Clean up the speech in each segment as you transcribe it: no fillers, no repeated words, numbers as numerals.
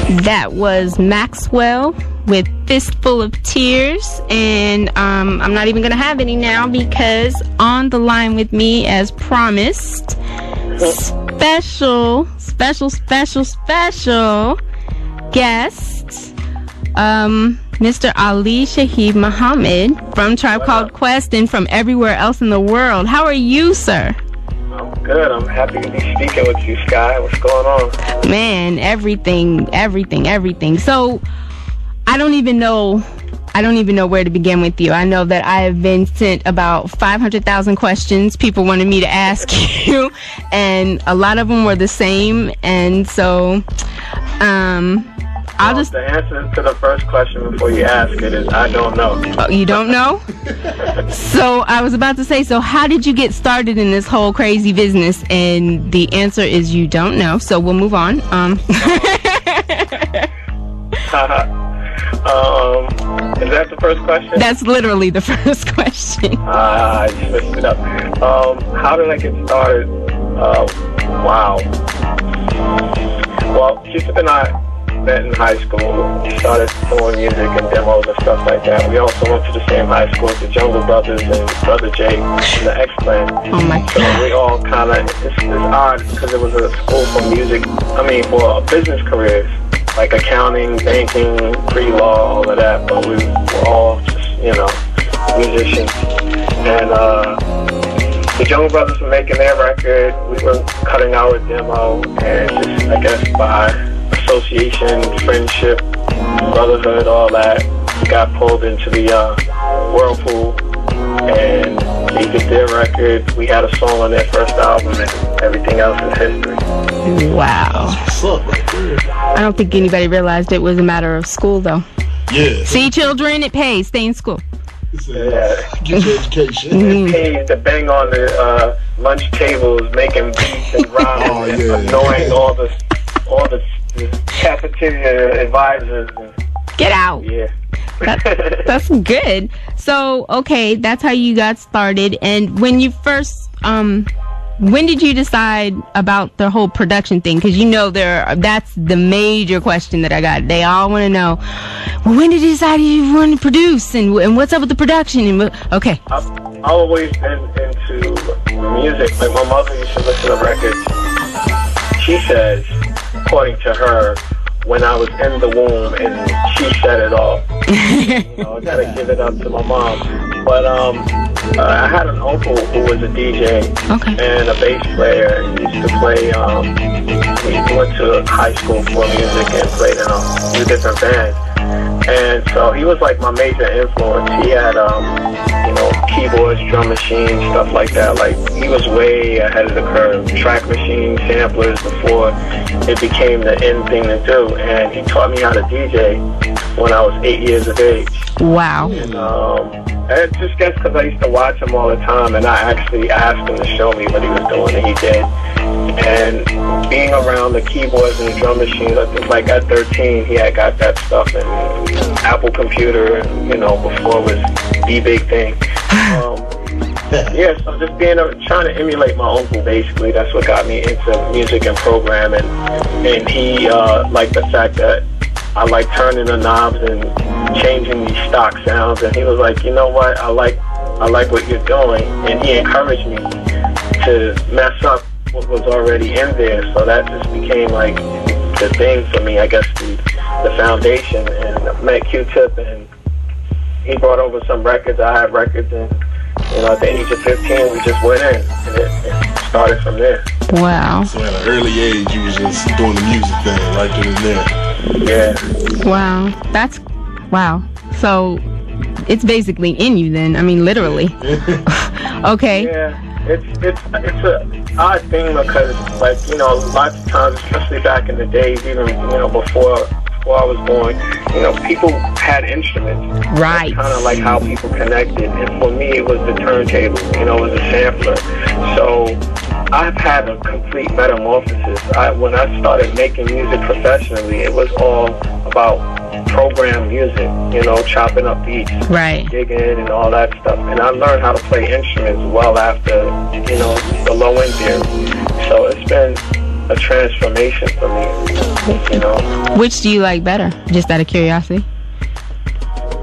That was Maxwell with Fistful of Tears, and I'm not even gonna have any now because on the line with me, as promised, special guest, Mr. Ali Shaheed Muhammad from Tribe Called Quest and from everywhere else in the world. How are you, sir? I'm good. I'm happy to be speaking with you, Sky. What's going on? Man, everything. So, I don't even know where to begin with you. I know that I have been sent about 500,000 questions people wanted me to ask you, and a lot of them were the same, and so, I'll just... The answer to the first question before you ask it is, I don't know. Oh, you don't know? So, I was about to say, so how did you get started in this whole crazy business? And the answer is you don't know, so we'll move on. Is that the first question? That's literally the first question. I just messed it up. How did I get started? Wow. Well, Yusuf and I met in high school. We started doing music and demos and stuff like that. We also went to the same high school as the Jungle Brothers and Brother Jay and the X-Clan. Oh my God. So we all kind of, it's odd because it was a school for music, for business careers, like accounting, banking, pre-law, all of that. But we were all just, musicians. And the Jungle Brothers were making their record. We were cutting our demo, and just, I guess, by association, friendship, brotherhood, all that, we got pulled into the whirlpool, and they did their record. We had a song on their first album, and everything else is history. Wow. I don't think anybody realized it was a matter of school, though. Yeah. See, children, it pays. Stay in school. Yeah. Get your education. It pays to bang on the lunch tables, making beats and rhymes, and annoying all the cafeteria advisors. Get out. Yeah. That's good. So, okay, that's how you got started. And when you first, when did you decide about the whole production thing? Because that's the major question that I got. They all want to know, well, when did you decide you want to produce, and what's up with the production? And okay. I've always been into music. Like, my mother used to listen to records. She says, according to her, when I was in the womb, and she said it all. I gotta give it up to my mom. But I had an uncle who was a DJ and a bass player. He used to play. We went to high school for music and played in a few different bands. And so he was like my major influence. He had, keyboards, drum machines, stuff like that. Like, he was way ahead of the curve. Track machines, samplers before it became the in thing to do. And he taught me how to DJ when I was 8 years of age. Wow. And I just guess because I used to watch him all the time, and I actually asked him to show me what he was doing, and he did. And being around the keyboards and the drum machines, I think like at 13, he had got that stuff, and Apple computer, and, before it was the big thing. So just trying to emulate my uncle, basically. That's what got me into music and programming. And he liked the fact that I like turning the knobs and changing these stock sounds, and he was like, you know what, I like what you're doing, and he encouraged me to mess up what was already in there. So that just became like the thing for me, I guess, the foundation. And I met Q-Tip, and he brought over some records. I had records, and at the age of 15, we just went in, and it started from there. Wow. So at an early age, you was just doing the music thing right then and there. Yeah. Wow. Wow. So it's basically in you then. I mean, literally. Okay. Yeah. It's a odd thing because, like, lots of times, especially back in the days, even, before I was born, people had instruments. Right. Kind of like how people connected. And for me, it was the turntable. It was a sampler. So I've had a complete metamorphosis. When I started making music professionally, it was all about program music, chopping up beats, right, gigging and all that stuff. And I learned how to play instruments well after, the low end there. So it's been a transformation for me, you know. Which do you like better? Just out of curiosity.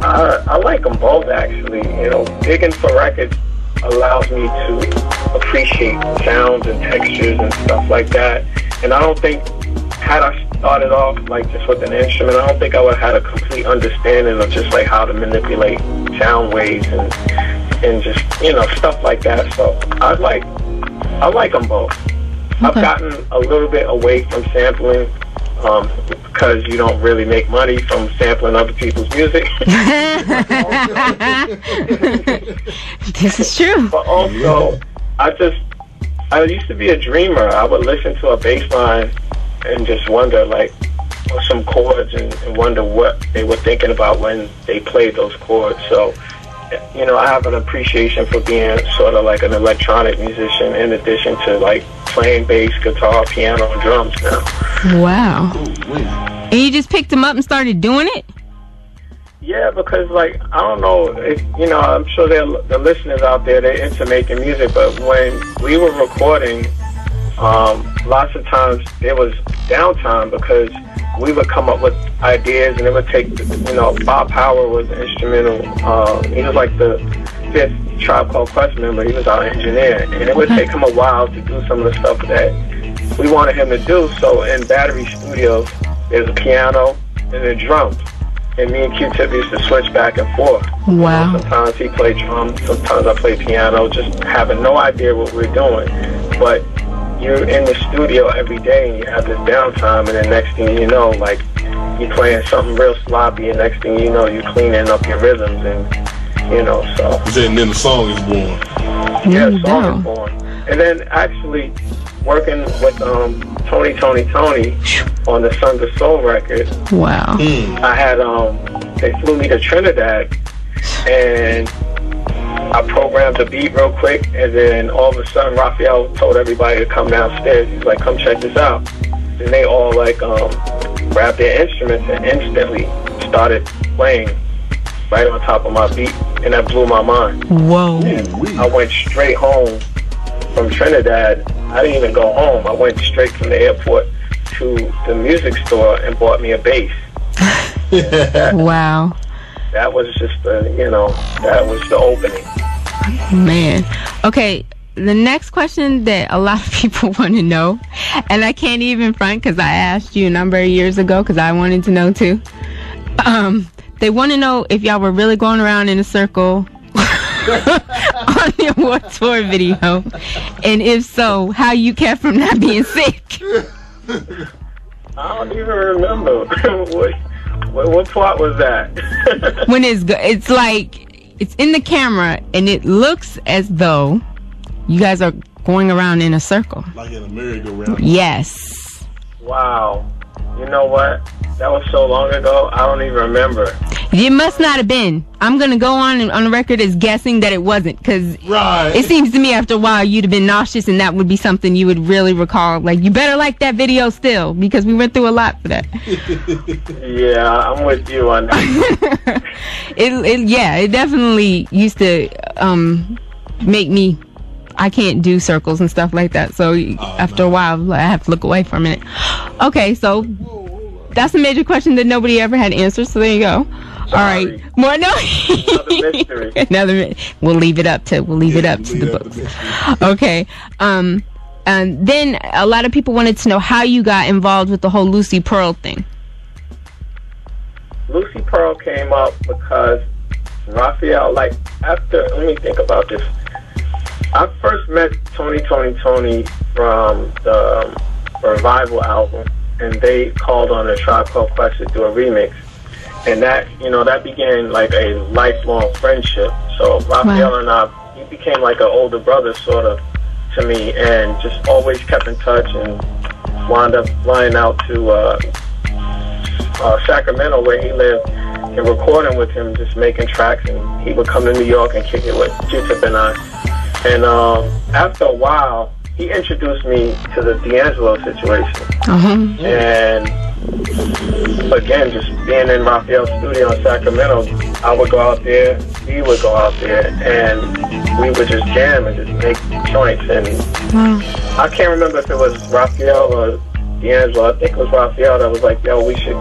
I like them both, actually. You know, digging for records allows me to appreciate sounds and textures and stuff like that. And I don't think, had I started off like just with an instrument, I don't think I would have had a complete understanding of just like how to manipulate sound waves and just, you know, stuff like that. So I like them both. Okay. I've gotten a little bit away from sampling because you don't really make money from sampling other people's music. This is true. But also, I used to be a dreamer. I would listen to a bass line and just wonder, like, some chords and wonder what they were thinking about when they played those chords. So, you know, I have an appreciation for being sort of like an electronic musician in addition to, like, playing bass, guitar, piano, and drums now. Wow. And you just picked them up and started doing it? Yeah, because, like, I don't know if, you know, I'm sure the listeners out there, they're into making music, but when we were recording, lots of times there was downtime because we would come up with ideas and it would take, you know, Bob Power was instrumental. He was like the 5th Tribe Called Quest member. He was our engineer. And it would take him a while to do some of the stuff that we wanted him to do. So in Battery Studios, there's a piano and a drum. And me and Q-Tip used to switch back and forth. Wow. You know, sometimes he played drums, sometimes I play piano, just having no idea what we're doing. But you're in the studio every day and you have this downtime, and the next thing you know, like, you're playing something real sloppy, and next thing you know, you're cleaning up your rhythms, and, you know, so. And then the song is born. Yeah, the song is born. And then actually working with Tony on the Sons of Soul record. Wow. I had, they flew me to Trinidad, and I programmed the beat real quick, and then all of a sudden Raphael told everybody to come downstairs. He's like, come check this out. And they all like grabbed their instruments and instantly started playing right on top of my beat, and that blew my mind. Whoa. And I went straight home from Trinidad. I didn't even go home. I went straight from the airport to the music store and bought me a bass. Wow. That was just that was the opening. Man. Okay, the next question that a lot of people want to know, and I can't even front because I asked you a number of years ago because I wanted to know too. They want to know if y'all were really going around in a circle on the award tour video, and if so, how you kept from not being sick. I don't even remember. What part was that? When it's like, it's in the camera and it looks as though you guys are going around in a circle. Like in a merry-go-round. Yes. Wow. You know what? That was so long ago, I don't even remember. It must not have been. I'm going to go on the record as guessing that it wasn't, because it seems to me after a while you'd have been nauseous, and that would be something you would really recall. Like, you better like that video still, because we went through a lot for that. Yeah, I'm with you on that. It definitely used to make me, I can't do circles and stuff like that. So after a while, I have to look away for a minute. Okay, so that's a major question that nobody ever had answered. So there you go. All right, more no. Another mystery. We'll leave it up to the books. Okay. And then a lot of people wanted to know how you got involved with the whole Lucy Pearl thing. Lucy Pearl came up because Raphael, like, let me think about this. I first met Tony from the Revival album, and they called on the Tribe Called Quest to do a remix. And that, that began like a lifelong friendship. So Raphael and I, he became like an older brother sort of to me, and just always kept in touch, and wound up flying out to Sacramento where he lived and recording with him, just making tracks, and he would come to New York and kick it with Q-Tip and I. And after a while, he introduced me to the D'Angelo situation. And again, just being in Raphael's studio in Sacramento, I would go out there, he would go out there, and we would just jam and just make joints. And I can't remember if it was Raphael or D'Angelo. I think it was Raphael that was like, yo, we should